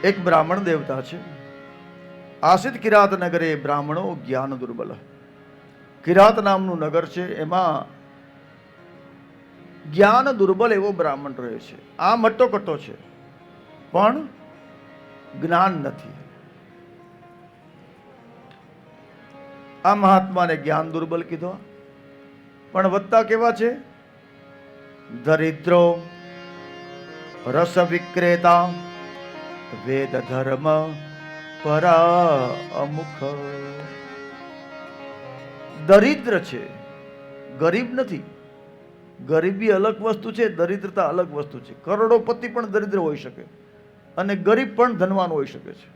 એક બ્રાહ્મણ દેવતા છે. આસિત કિરાત નગરે બ્રાહ્મણો જ્ઞાન દુર્બલ. કિરાત નામનું નગર છે, એમાં જ્ઞાન દુર્બલ એવો બ્રાહ્મણ રહે છે. આ મટ્ટો છે પણ જ્ઞાન નથી. આ મહાત્માને જ્ઞાન દુર્બલ કીધો, પણ વધતા કેવા છે? દરિદ્રો, રસ વિક્રેતા, વેદ ધર્મ પરા અમુખ. દરિદ્ર છે, ગરીબ નથી. ગરીબી અલગ વસ્તુ છે, દરિદ્રતા અલગ વસ્તુ છે. કરોડોપતિ પણ દરિદ્ર હોઈ શકે અને ગરીબ પણ ધનવાન હોઈ શકે છે.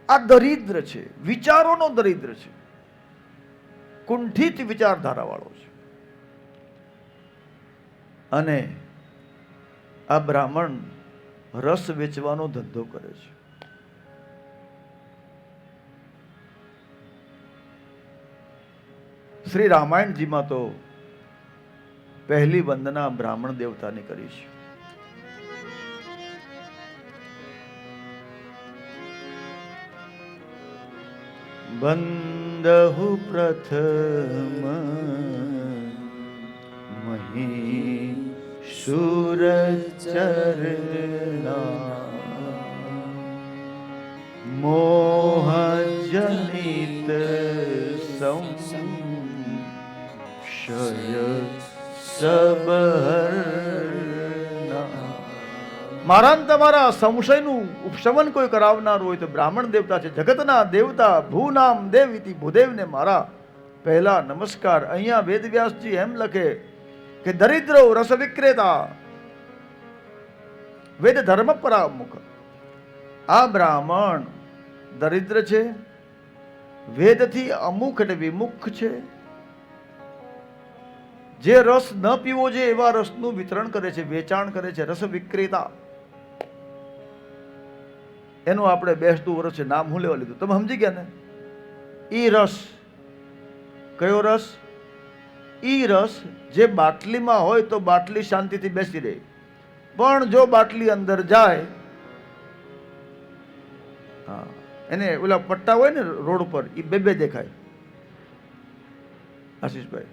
આ દરિદ્ર છે, વિચારોનો દરિદ્ર છે, કુંઠિત વિચારધારા વાળો છે. અને આ બ્રાહ્મણ રસ વેચવાનો ધંધો કરે છે. શ્રી રામાયણજીમાં તો પહેલી વંદના બ્રાહ્મણ દેવતાની કરી છે. બંદહુ પ્રથમ મહી સુર ચરણા મોહ જનિત સંશય સબહરના. મારા તમારા સંશયનું ઉપશમન કોઈ કરાવનાર હોય તો બ્રાહ્મણ દેવતા છે. જગતના દેવતા ભૂનામ દેવ ઇતિ ભૂદેવને મારા પહેલા નમસ્કાર. અહીંયા વેદવ્યાસજી એમ લખે કે દરિદ્રો રસ વિક્રેતા વેદ ધર્મ પરામુખ. આ બ્રાહ્મણ દરિદ્ર છે, વેદથી અમુખ એટલે વિમુખ છે. જે રસ ન પીવો જોઈએ એવા રસનું વિતરણ કરે છે, વેચાણ કરે છે. રસ વિક્રેતા એનું આપણે બેસતું વર્ષ છે, નામ હું લેવા લીધું, તમે સમજી ગયા ને? ઈ રસ. કયો રસ? ઈ રસ જે બાટલીમાં હોય તો બાટલી શાંતિથી બેસી રહે, પણ જો બાટલી અંદર જાય, હા, એને ઓલા પટ્ટા હોય ને રોડ ઉપર, એ બે દેખાય. આશીષભાઈ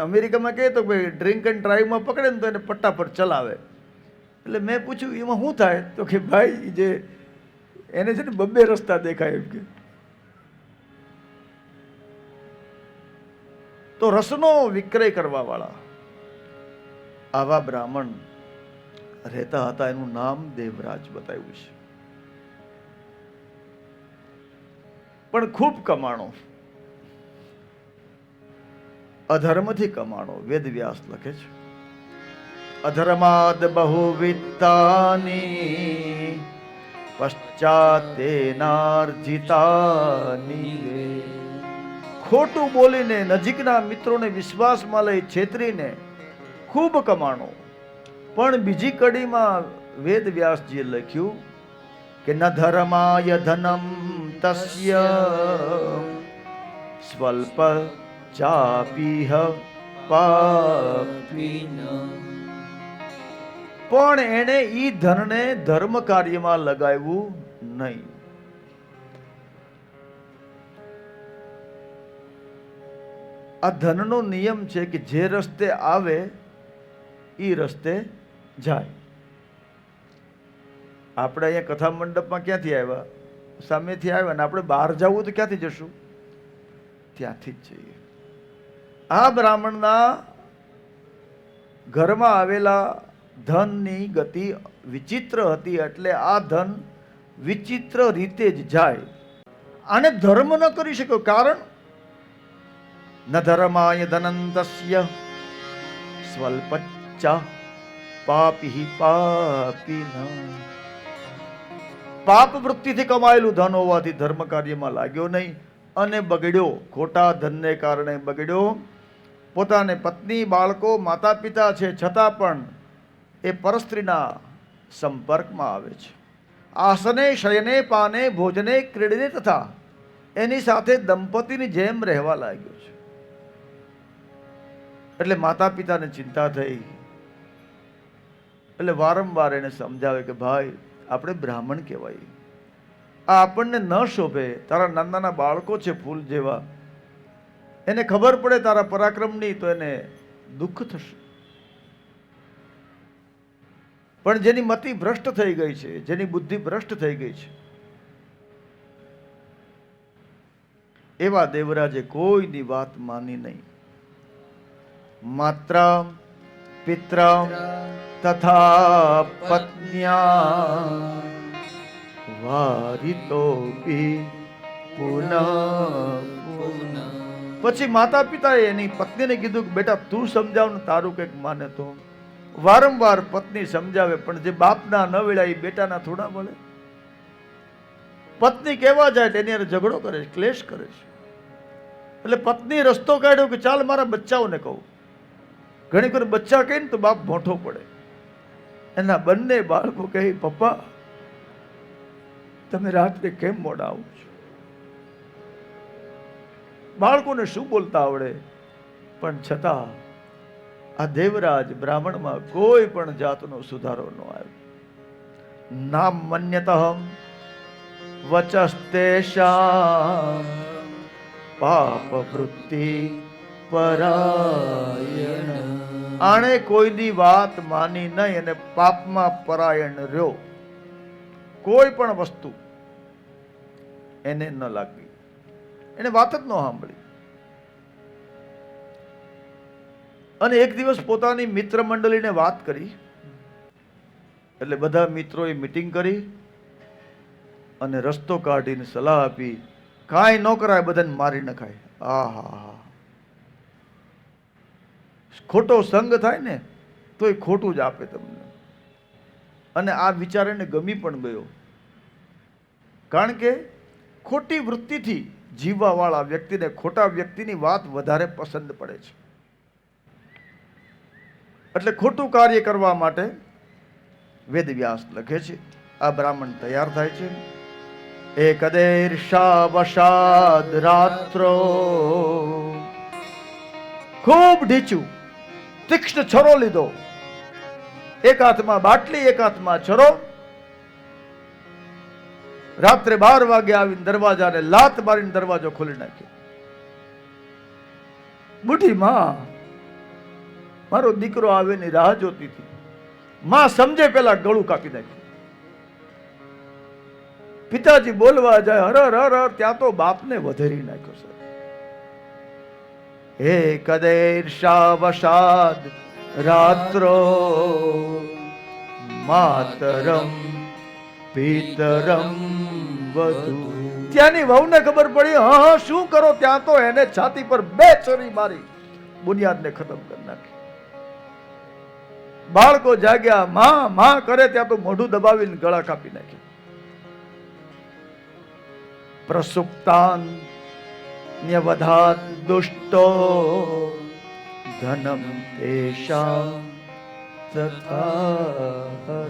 અમેરિકામાં કહે તો ભાઈ ડ્રિંક એન્ડ ડ્રાઈવમાં પકડે ને તો એને પટ્ટા પર ચલાવે. એટલે મેં પૂછ્યું એમાં શું થાય? તો કે ભાઈ જે એને છે ને બબ્બે રસ્તા દેખાય એમ કે. તો રસનો વિક્રય કરવા વાળા આવા બ્રાહ્મણ રહેતા હતા. એનું નામ દેવરાજ બતાવ્યું છે. પણ ખૂબ કમાણો, અધર્મથી કમાણો. વેદવ્યાસ લખે છે અધર્માદ બહુ વિત્તાની પશ્ચાતેનાર્જિતાની. ખોટું બોલીને નજીકના મિત્રોને વિશ્વાસમાં લઈ છેતરીને ખૂબ કમાણો. પણ બીજી કડીમાં વેદવ્યાસજીએ લખ્યું કે ન ધર્માય ધનમ તસ્ય સ્વલ્પ ચાપીહ પાપીન. પણ એણે ઈ ધનને ધર્મ કાર્યમાં લગાવ્યું નહીં. આ ધનનો નિયમ છે કે જે રસ્તે આવે ઈ રસ્તે જાય. આપણે અહીંયા કથા મંડપમાં ક્યાંથી આવ્યા? સામેથી આવ્યા ને આપણે બહાર જવું તો ક્યાંથી જશું? ત્યાંથી જ જઈએ. આ બ્રાહ્મણના ઘરમાં આવેલા ધનની ગતિ વિચિત્ર હતી, એટલે આ ધન વિચિત્ર રીતે જ જાય. આને ધર્મ ન કરી શક્યો, કારણ ન ધર્માય ધનંતસ્ય સ્વલ્પચ્ચા પાપી પાપીન. પાપ વૃત્તિથી કમાયેલું ધન હોવાથી ધર્મ કાર્યમાં લાગ્યો નહીં અને બગડ્યો. ખોટા ધનને કારણે બગડ્યો. પોતાને પત્ની, બાળકો, માતા પિતા છે છતાં પણ એ પરસ્ત્રીના સંપર્કમાં આવે છે. આસને શયને પાને ભોજને ક્રીડને તથા એની સાથે દંપતીની જેમ રહેવા લાગ્યો છે. એટલે માતા પિતાને ચિંતા થઈ એટલે વારંવાર એને સમજાવે કે ભાઈ આપણે બ્રાહ્મણ કહેવાય, આ આપણને ન શોભે. તારા નાના નાના બાળકો છે ફૂલ જેવા, એને ખબર પડે તારા પરાક્રમની તો એને દુઃખ થશે. પણ જેની મતિ ભ્રષ્ટ થઈ ગઈ છે, જેની બુદ્ધિ ભ્રષ્ટ થઈ ગઈ છે, એવા દેવરાજે કોઈની વાત માની નહીં. માત્ર પિત્ર તથા પત્ન્યા વારિતો પુનઃ. પછી માતા પિતાએ એની પત્નીને કીધું કે બેટા તું સમજાવ ને, તારું કંઈક માને તો. વારંવાર પત્ની સમજાવે, પણ જે બાપના ન વેળા એ બેટાના થોડા મળે. પત્ની કહેવા જાય તેની હારે ઝઘડો કરે છે, ક્લેશ કરે છે. એટલે પત્ની રસ્તો કાઢ્યો કે ચાલ મારા બચ્ચાઓને કહું. ઘણી વાર બચ્ચા કહે ને તો બાપ મોટો પડે. એના બંને બાળકો કહે પપ્પા તમે રાત્રે કેમ મોડા આવો છો? બાળકોને શું બોલતા આવડે? પણ છતાં આ દેવરાજ બ્રાહ્મણમાં કોઈ પણ જાતનો સુધારો ન આવ્યો. નામ મન્યતઃ વચસ્તેષાં પાપ વૃત્તિ પરાયણ. આણે કોઈની વાત માની નહીં અને પાપમાં પરાયણ રહ્યો. કોઈ પણ વસ્તુ એને ન લાગી, એને વાત જ ન સાંભળી. અને એક દિવસ પોતાની મિત્ર મંડળીને વાત કરી, એટલે બધા મિત્રોએ મીટિંગ કરી અને રસ્તો કાઢીને સલાહ આપી, કાંઈ ન કરાય, બધાને મારી નખાય. આહા, ખોટો સંગ થાય ને તો એ ખોટું જ આપે તમને. અને આ વિચાર એને ગમી પણ ગયો, કારણ કે ખોટી વૃત્તિથી જીવવા વાળા વ્યક્તિને ખોટા વ્યક્તિની વાત વધારે પસંદ પડે છે. એટલે ખોટું કાર્ય કરવા માટે વેદવ્યાસ લખે છે. આ બ્રાહ્મણ તૈયાર થાય છે. એકદેર્ષાવશાદ રાત્રો, ખૂબ ઢીચું તીક્ષ્ણ છરો લીધો. એક હાથમાં બાટલી, એક હાથમાં છરો. રાત્રે 12 વાગે આવીને દરવાજાને લાત મારીને દરવાજો ખોલી નાખ્યો. બુઢી માં મારો દીકરો આવે ની રાહ જોતી હતી. માં સમજે પેલા ગળું કાપી નાખ્યું. પિતાજી બોલવા જાય, હર હર હર, ત્યાં તો બાપને વધેરી નાખ્યો છે. એકદેર્ષાવશાદ રાત્રો માતરમ પિતરમ વધુ. ત્યાંની વહુને ખબર પડી, હા શું કરો? ત્યાં તો એને છાતી પર 2 છરી મારી બુનિયાદને ખતમ કરી નાખી. બાળકો જાગ્યા, માં માં કરે ત્યાં તો મોઢું દબાવીને ગળા કાપી નાખ્યા. પ્રસુપ્તાન ન્યવધાત દુષ્ટો ધનમ તેષાં તથા.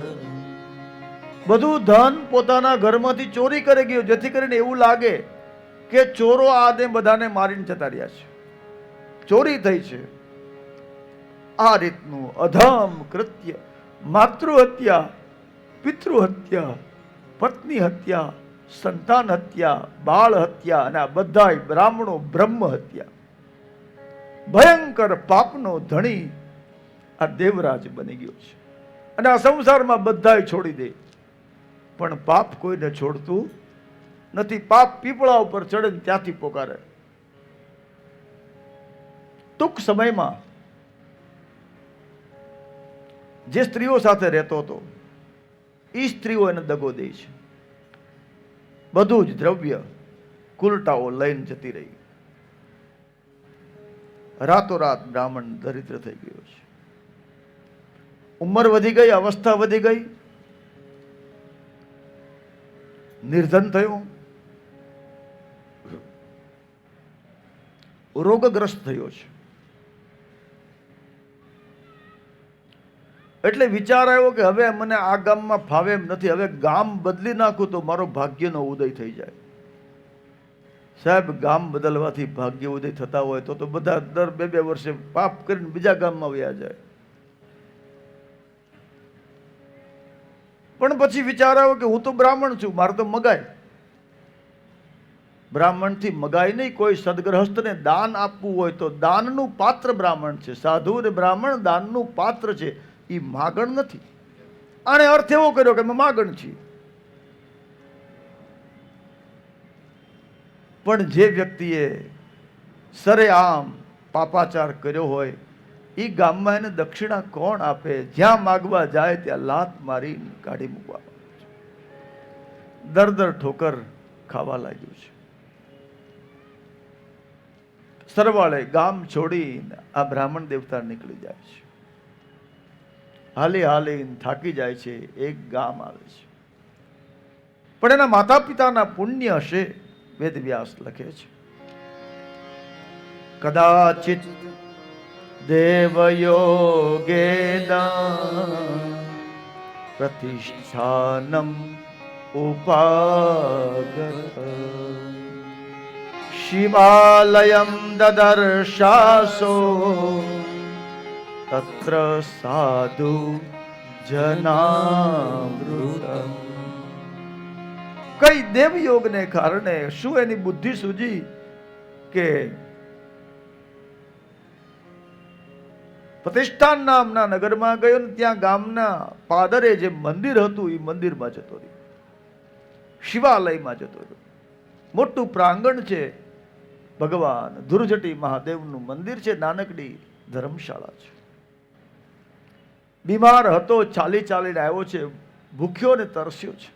બધું ધન પોતાના ઘરમાંથી ચોરી કરી ગયો, જેથી કરીને એવું લાગે કે ચોરો આને બધાને મારીને જતા રહ્યા છે, ચોરી થઈ છે. આ રીતનું અધમ કૃત્ય, માતૃ હત્યા, પિતૃ હત્યા, પત્ની હત્યા, સંતાન હત્યા, બાળ હત્યા, અને આ બધાય બ્રાહ્મણો બ્રહ્મ હત્યા, ભયંકર પાપનો ધણી આ દેવરાજ બની ગયો છે. અને આ સંસારમાં બધાય છોડી દે, પણ પાપ કોઈને છોડતું નથી. પાપ પીપળા ઉપર ચડે ત્યાંથી પોકારે. ટૂંક સમયમાં જે સ્ત્રીઓ સાથે રહેતો હતો એ સ્ત્રીઓ એને દગો દે છે. બધું જ દ્રવ્ય કુલટાઓ લઈને જતી રહી. રાતોરાત બ્રાહ્મણ દરિદ્ર થઈ ગયો છે. ઉંમર વધી ગઈ, અવસ્થા વધી ગઈ, નિર્ધન થયો, રોગગ્રસ્ત થયો છે. એટલે વિચાર આવ્યો કે હવે મને આ ગામમાં ફાવે એમ નથી, હવે ગામ બદલી નાખું તો મારો ભાગ્યનો ઉદય થઈ જાય. સાહેબ, ગામ બદલવાથી ભાગ્ય ઉદય થતા હોય તો બધા દર 2-2 વર્ષે પાપ કરીને બીજા ગામમાં વયા જાય. પણ પછી વિચાર આવ્યો કે હું તો બ્રાહ્મણ છું, મારે તો મગાય. બ્રાહ્મણથી મગાય નહીં. કોઈ સદગ્રહસ્થને દાન આપવું હોય તો દાનનું પાત્ર બ્રાહ્મણ છે. સાધુ અને બ્રાહ્મણ દાનનું પાત્ર છે, એ માગણ નથી. આણે અર્થ એવો કર્યો કે અમે માગણ છીએ. પણ જે વ્યક્તિએ સરેઆમ પાપાચાર કર્યો હોય એ ગામમાં એને દક્ષિણા કોણ આપે? જ્યાં માગવા જાય ત્યાં લાત મારી કાઢી મૂકવા. દર ઠોકર ખાવા લાગ્યું છે. સરવાળે ગામ છોડીને આ બ્રાહ્મણ દેવતા નીકળી જાય છે. હાલી હાલીને થાકી જાય છે. એક ગામ આવે છે. પણ એના માતા પિતાના પુણ્ય હશે. વેદવ્યાસ લખે છે, કદાચિત દેવયોગેન પ્રતિષ્ઠાનમ ઉપાગત શિવાલયમ દદર્શાસો તત્ર સાધુ જનામૃતમ. કઈ દેવયોગને કારણે શું એની બુદ્ધિ સૂજી કે પ્રતિષ્ઠાન નામના નગરમાં ગયો ને ત્યાં ગામના પાદરે જે મંદિર હતું એ મંદિરમાં જતો રહ્યો, શિવાલયમાં જતો રહ્યો. મોટું પ્રાંગણ છે, ભગવાન ધુરજટી મહાદેવનું મંદિર છે, નાનકડી ધર્મશાળા છે. બીમાર હતો, ચાલી ચાલીને આવ્યો છે, ભૂખ્યો ને તરસ્યો છે.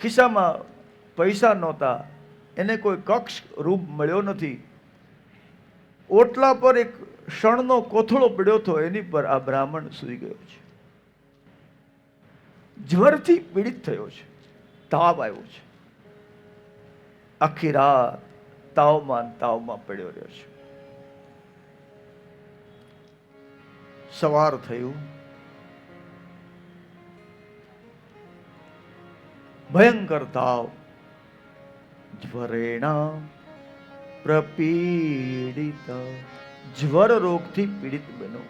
ખિસ્સામાં પૈસા નહોતા, એને કોઈ કક્ષ રૂપ મળ્યો નથી. ઓટલા પર એક શણનો કોથળો પડ્યો હતો, એની પર આ બ્રાહ્મણ સૂઈ ગયો છે. જ્વરથી પીડિત થયો છે, તાવ આવ્યો છે. આખી રાત તાવમાં પડ્યો રહ્યો છે. સવાર થયું, ભયંકર તાવ, જ્વરેણા પ્રપીડિત, જ્વર રોગથી પીડિત બન્યો.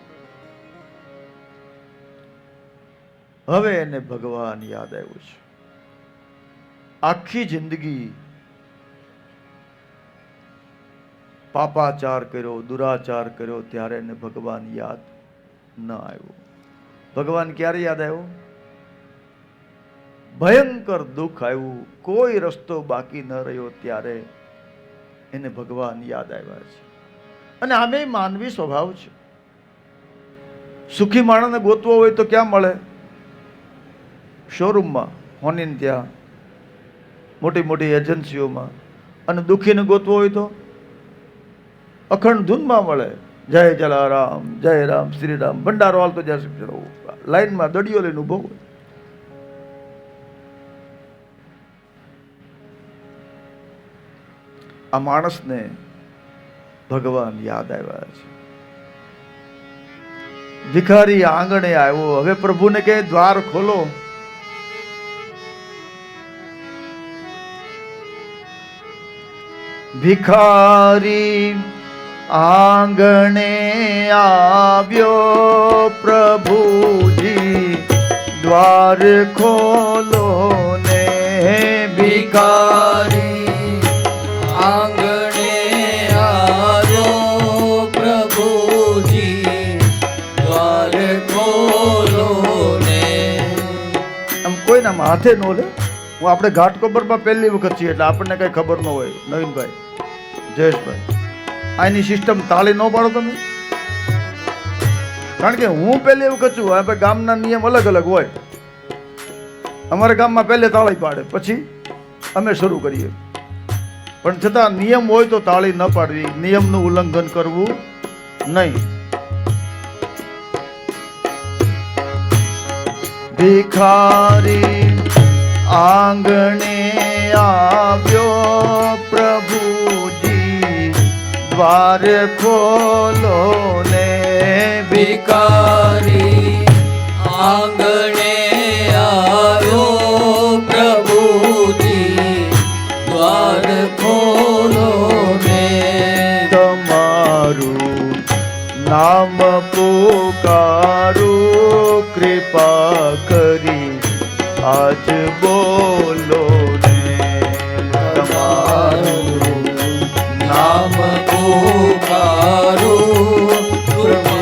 હવે એને ભગવાન યાદ આવ્યું છે. આખી જિંદગી પાપાચાર કર્યો, દુરાચાર કર્યો, ત્યારે એને ભગવાન યાદ ન આવ્યું. ભગવાન ક્યારે યાદ આવ્યું? ભયંકર દુઃખ આવ્યું, કોઈ રસ્તો બાકી ન રહ્યો, ત્યારે એને ભગવાન યાદ આવ્યા છે. અને આમે માનવી સ્વભાવ છે. સુખી માણસને ગોતવો હોય તો ક્યાં મળે? શોરૂમમાં, હોનીને ત્યાં, મોટી મોટી એજન્સીઓમાં. અને દુઃખીને ગોતવો હોય તો અખંડ ધૂનમાં મળે. જય જલારામ, જય રામ, શ્રી રામ, ભંડારો હાલતો જાય, લાઈનમાં દડીઓ લઈને ઉભો હોય. આ માણસને ભગવાન યાદ આવ્યા છે. ભિખારી આંગણે આવ્યો. હવે પ્રભુને કહે દ્વાર ખોલો. ભિખારી આંગણે આવ્યો, પ્રભુજી દ્વાર ખોલો ને. ભિખારી આંગણે આવ્યો, પ્રભુજી દ્વાર ખોલો ને. આમ કોઈના હાથે ન લે. હું આપણે ઘાટકોપરમાં પહેલી વખત છીએ એટલે આપણને કઈ ખબર ન હોય. નવીનભાઈ, જયેશભાઈ, આની સિસ્ટમ તાળી ન પાડો તમે, કારણ કે હું પહેલી વખત છું. આપણે ગામના નિયમ અલગ અલગ હોય. અમારા ગામમાં પહેલે તાળી પાડે, પછી અમે શરૂ કરીએ. પણ છતાં નિયમ હોય તો તાળી ન પાડવી, નિયમનું ઉલ્લંઘન કરવું નહીં. ભિખારી આંગણે આવ્યો, પ્રભુજી દ્વાર ખોલો ને. ભિખારી આંગણે આવ્યો, પ્રભુજી દ્વાર ખોલો ને. તમારું નામ પુકારું, કૃપા કરી આજ બોલો ને તમારું નામ પુકારું પ્રભુ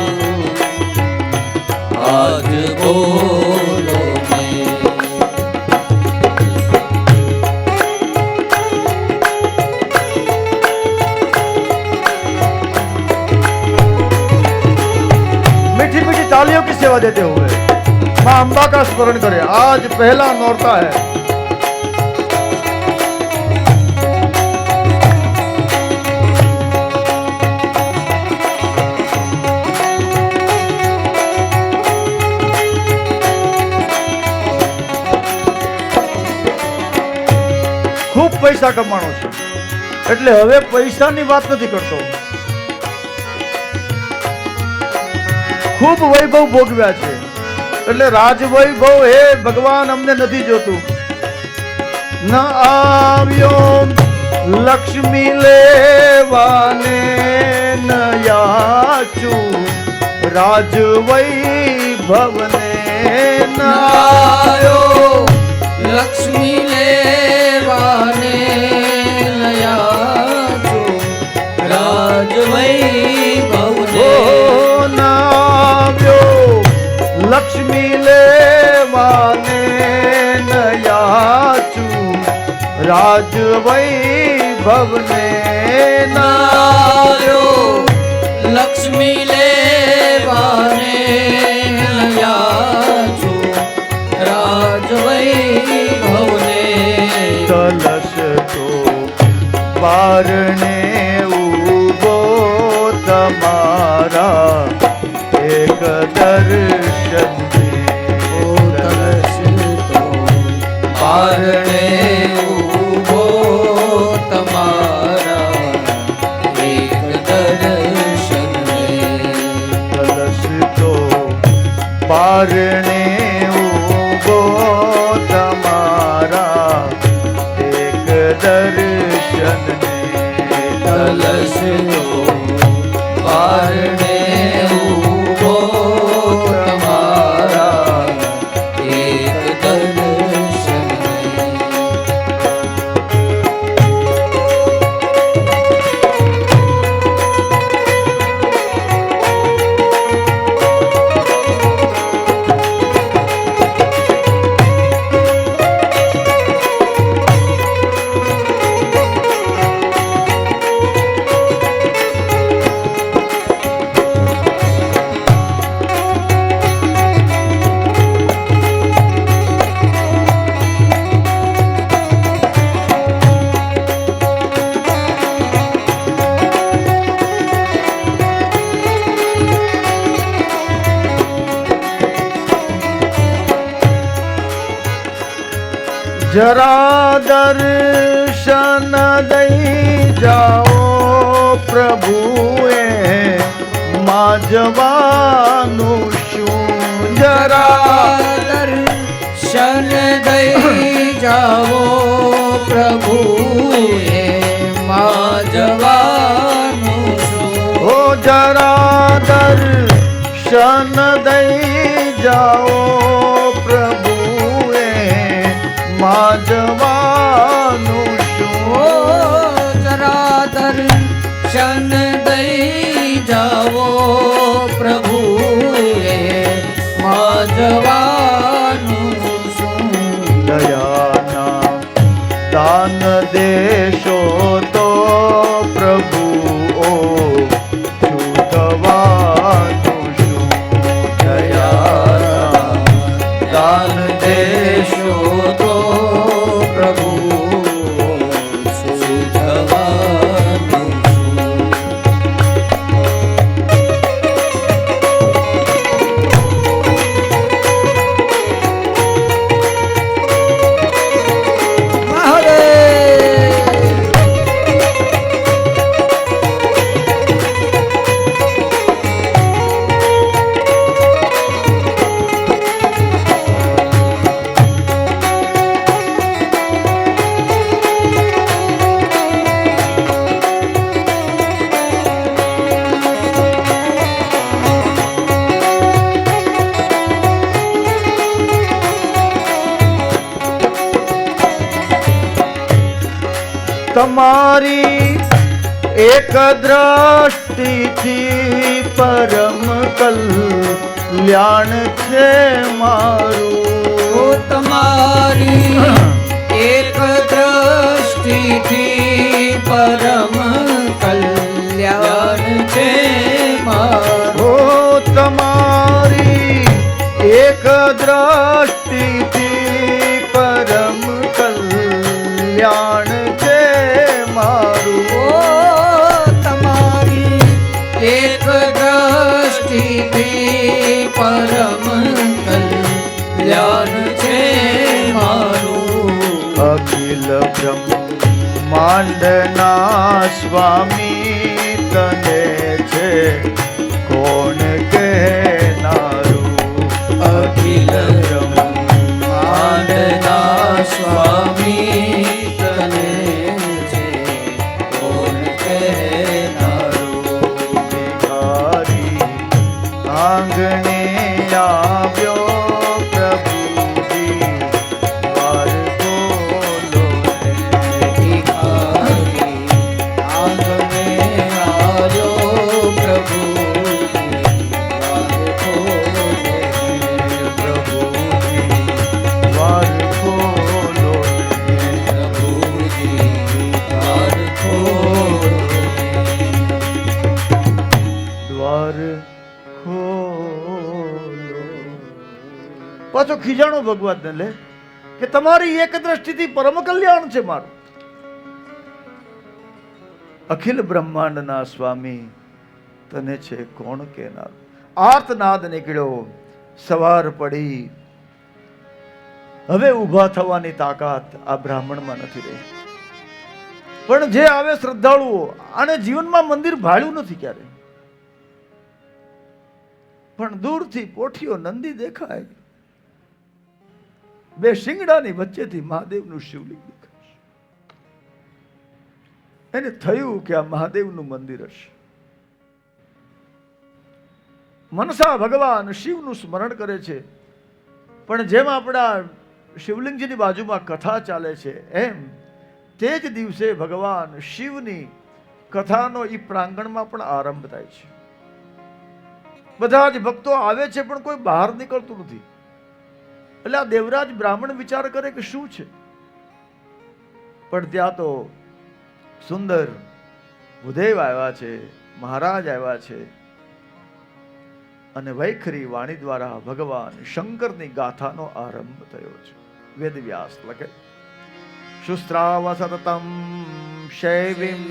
આજ બોલો મેં मीठी मीठी तालियों की सेवा देते हुए माँ अम्बा का स्मरण करें। आज पहला नौरता है। खूब પૈસા કમાણો છે એટલે હવે પૈસાની વાત નથી કરતો। ખૂબ વૈભવ ભોગવ્યા છે એટલે રાજ વૈભવ હે ભગવાન અમને નથી જોતું। ન આવ્યો લક્ષ્મી લેવાને ન યાચું રાજ વૈભવને ન આયો લક્ષ્મી લેવાને નયા છો રાજ વૈભવને લક્ષ્મી લેવાને ન યાચું રાજ વૈભવને નાયો લક્ષ્મી લેવાને નયા છો રાજ વૈભવને કલશ તો બારણે ઉભો તમારા એક દર્શન પારણે ઉભો તમારા એક દર્શન કલશ તો બારણે ઉભો તમારા એક દર્શન કલશ પારણે ઉભો તમારા એક દર્શન જરા દર્શન દઈ જાઓ પ્રભુએ માં જવાનું શું જરા દર્શન દઈ જાઓ પ્રભુએ માં જવાનું શું હો જરા દર્શન દઈ જાઓ પ્રભુએ માં જવાનું શું જરા દર્શન દઈ જાઓ પ્રભુએ માં જવાનું શું દયાના દાન દેશો તો પ્રભુ ઓ છૂટવાનું શું દયાના દાન દેશો તો પ્રભુ સુધવાનું તમારી એક દ્રષ્ટિથી પરમ કલ્યાણ છે મારું. ઓ તમારી એક દ્રષ્ટિથી પરમ કલ્યાણ છે મારું. ઓ તમારી એક દ્રષ્ટિથી પરમ કલ્યાણ છે મારું. ઓ તમારી એક દ્રષ્ટિથી પરમ કલ્યાણ છે મારું. અખિલ બ્રહ્માંડના સ્વામી તને છે કોણ કહેનારું. અખિલ બ્રહ્માંડના સ્વામી તને છે કોણ કહેનારું. ભિખારી આંગણે આવ્યો પ્રભુજી દ્વાર ખોલો રે. ભિખારી આંગણે આવ્યો પ્રભુજી દ્વાર ખોલો રે. પ્રભુજી દ્વાર ખોલો રે. પ્રભુજી દ્વાર ખોલો રે. દ્વાર ખોલો. પાછો ખીજાણો ભગવાનને લે કે તમારી એક દ્રષ્ટિથી પરમ કલ્યાણ છે મારું. અખિલ બ્રહ્માંડના સ્વામી તને છે કોણ કેનાર. આર્તનાદ નીકળ્યો. સવાર પડી. હવે ઊભા થવાની તાકાત આ બ્રાહ્મણમાં નથી રહી. પણ જે આવે શ્રદ્ધાળુઓ આને જીવનમાં મંદિર ભાળ્યું નથી ક્યારે. પણ દૂરથી પોઠિયો નંદી દેખાય. બે શિંગડાની વચ્ચેથી મહાદેવનું શિવલિંગ દેખાય. એને થયું કે આ મહાદેવનું મંદિર હશે. મનસા ભગવાન શિવનું સ્મરણ કરે છે. પણ જેમ આપણા શિવલિંગજીની બાજુમાં કથા ચાલે છે એમ તે જ દિવસે ભગવાન શિવની કથાનો એ પ્રાંગણમાં પણ આરંભ થાય છે. બધા જ ભક્તો આવે છે પણ કોઈ બહાર નીકળતું નથી. એટલે આ દેવરાજ બ્રાહ્મણ વિચાર કરે કે શું છે. પણ ત્યાં તો સુંદર ભૂદેવ આવ્યા છે, મહારાજ આવ્યા છે અને વૈખરી વાણી દ્વારા ભગવાન શંકરની ગાથાનો આરંભ થયો છે. વેદવ્યાસ લખે શુસ્ત્રાવ સતતમ શૈવીમ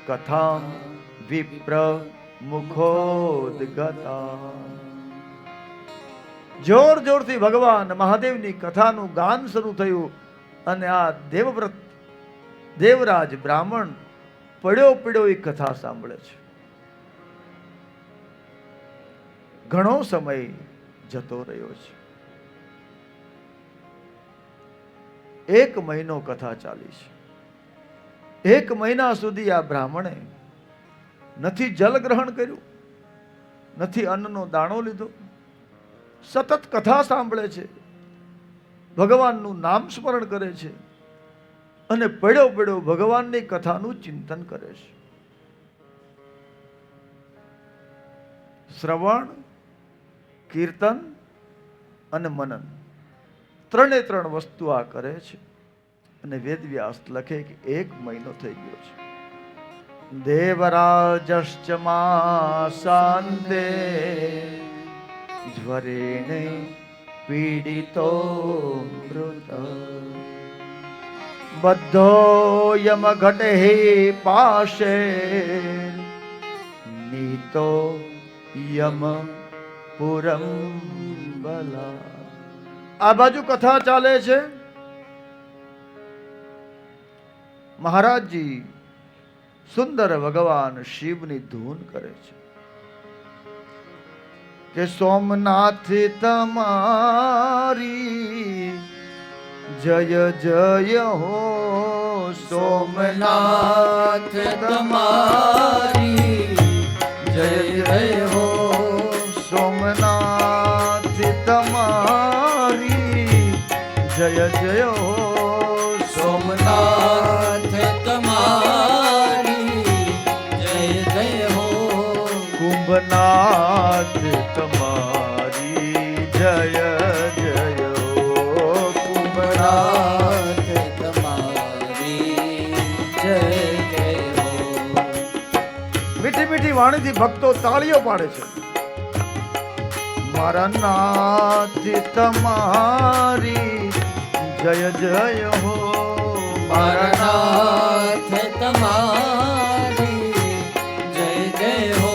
કથામ વિપ્ર મુખોદગતા. જોર જોરથી ભગવાન મહાદેવની કથાનું ગાન શરૂ થયું અને આ દેવવ્રત દેવરાજ બ્રાહ્મણ પડ્યો એ કથા સાંભળે છે. ઘણો સમય જતો રહ્યો છે. 1 મહિનો કથા ચાલી છે. 1 મહિના સુધી આ બ્રાહ્મણે નથી જલ ગ્રહણ કર્યું, નથી અન્નનો દાણો લીધો. સતત કથા સાંભળે છે, ભગવાનનું નામ સ્મરણ કરે છે અને પડ્યો ભગવાનની કથાનું ચિંતન કરે છે. શ્રવણ, કીર્તન અને મનન ત્રણે ત્રણ વસ્તુ આ કરે છે. અને વેદવ્યાસ લખે કે 1 મહિનો થઈ ગયો છે. દેવરાજશ્ચ માસાંતે જ્વરેણે પીડિતો મૃત બધો યમ ઘટે પાસે નીતો યમ પુરમ બલા. આ બાજુ કથા ચાલે છે. મહારાજજી સુંદર ભગવાન શિવની ધૂન કરે છે કે સોમનાથ તમારી જય જય હો. સોમનાથ તમારી જય જય હો. સોમનાથ તમારી જય જય હો. સોમનાથ કુંભનાથ તમારી જય જય હો. કુંભનાથ તમારી જય જય હો. કુંભનાથ તમારી જય જય હો. મીઠી મીઠી વાણીથી ભક્તો તાળીઓ પાડે છે. મારા નાથ તમારી જય જય હો. મારા નાથ તમારી જય જય હો.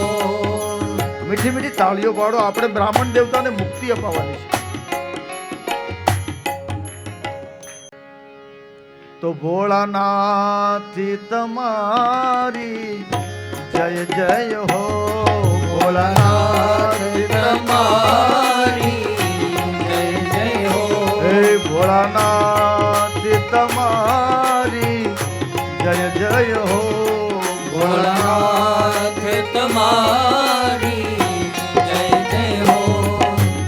મીઠી મીઠી તાળીઓ પાડો. આપણે બ્રાહ્મણ દેવતાને મુક્તિ અપાવવાની છે. તો ભોળાનાથ તમારી જય જય હો. ભોળાનાથ તમારી જય જય હો. હે ભોળાનાથ તમારી જય જય હો. ભોળાનાથ તમારી જય જય હો.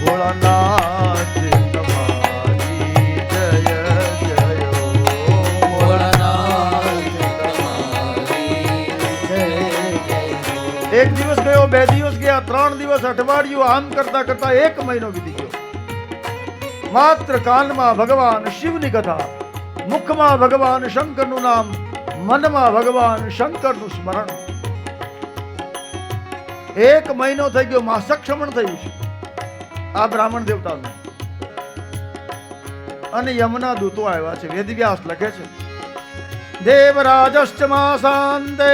ભોળાનાથ તમારી જય જય હો. ભોળાનાથ તમારી જય જય હો. એક દિવસ ગયો, 2 દિવસ ગયા, 3 દિવસ, અઠવાડિયું, આમ કરતા કરતા 1 મહિનો વીતી ગયો. માત્ર કાનમાં ભગવાન શિવની કથા, મુખમાં ભગવાન શંકરનું નામ, મનમાં ભગવાન શંકરનું સ્મરણ. 1 મહિનો થઈ ગયો, માસક ક્ષમણ થયું છે આ બ્રાહ્મણ દેવતાનું. અને યમના દૂતો આવ્યા છે. વેદવ્યાસ લખે છે, દેવરાજશ્ચ માસાંતે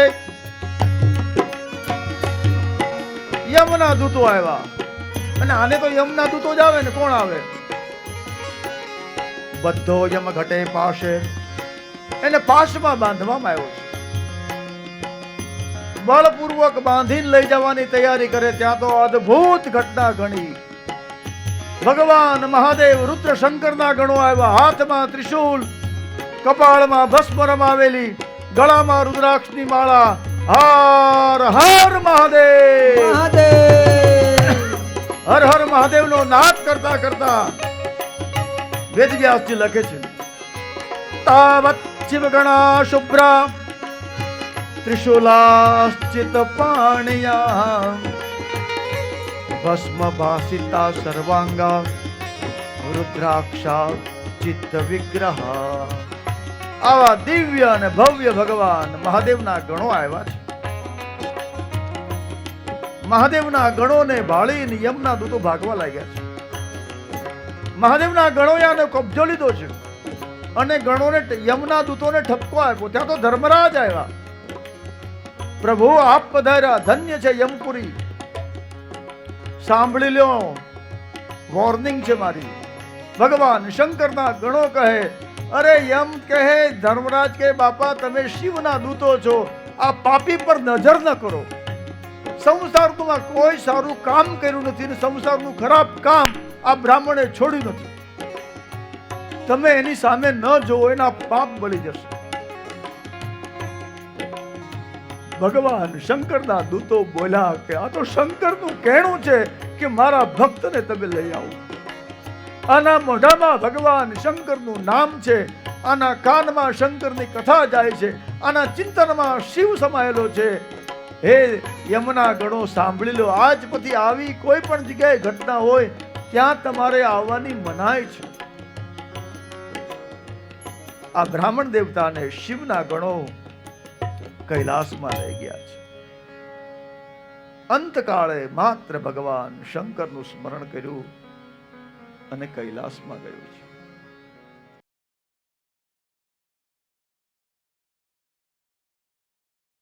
યમના દૂતો આવ્યા. અને આને તો યમના દૂતો જ આવે ને, કોણ આવે? બધો યમ ઘટે પાસે, એને પાશમાં બાંધવામાં આવ્યો છે. બળપૂર્વક બાંધીને લઈ જવાની તૈયારી કરે ત્યાં તો અદ્ભુત ઘટના ઘણી. ભગવાન મહાદેવ રુદ્ર શંકરના ગણો આવ્યા. હાથમાં ત્રિશૂલ, કપાળમાં ભસ્મ રમાવેલી, ગળામાં રુદ્રાક્ષની માળા. હર હર મહાદેવ, હર હર મહાદેવનો નાદ કરતા કરતા વેદવ્યાસજી લખે છે, તાવત શિવગણા શુભ્રા ત્રિશુલાશ્ચિત પાણિયા ભસ્મ ભાસિતા સર્વાંગા રુદ્રાક્ષા ચિત્ત વિગ્રહ. આવા દિવ્ય અને ભવ્ય ભગવાન મહાદેવના ગણો આવ્યા છે. મહાદેવના ગણોને ભાળીને યમના દૂતો ભાગવા લાગ્યા છે. મહાદેવના ગણોયાને કબજો લીધો છે અને ગણોને યમના દૂતોને ઠપકો આપ્યો. ત્યાં તો ધર્મરાજ આવ્યા. પ્રભુ આપ પધાર્યા, ધન્ય છે યમપુરી. સાંભળી લ્યો, વોર્નિંગ છે મારી. ભગવાન શંકરના ગણો કહે, અરે યમ કહે, ધર્મરાજ કહે, બાપા તમે શિવના દૂતો છો, આ પાપી પર નજર ન કરો. સંસારમાં કોઈ સારું કામ કર્યું નથી ને સંસારનું ખરાબ કામ આ બ્રાહ્મણે છોડ્યું નથી. તમે એની સામે ન જોવો, એના પાપ બળી જશે. ભગવાન શંકરના દૂતો બોલ્યા કે આ તો શંકરનું કહેણું છે કે મારા ભક્તને તમે લઈ આવો. આના મોઢામાં ભગવાન શંકરનું નામ છે, આના કાનમાં શંકરની કથા જાય છે, આના ચિંતનમાં શિવ સમાયેલો છે. હે યમના ગણો સાંભળી લો, આજ પછી આવી કોઈ પણ જગ્યાએ ઘટના હોય ત્યાં તમારે આવવાની મનાઈ છે. આ બ્રાહ્મણ દેવતાને શિવના ગણો કૈલાસમાં લઈ ગયા છે. અંતકાળે માત્ર ભગવાન શંકરનું સ્મરણ કર્યું અને કૈલાસમાં ગયું છે.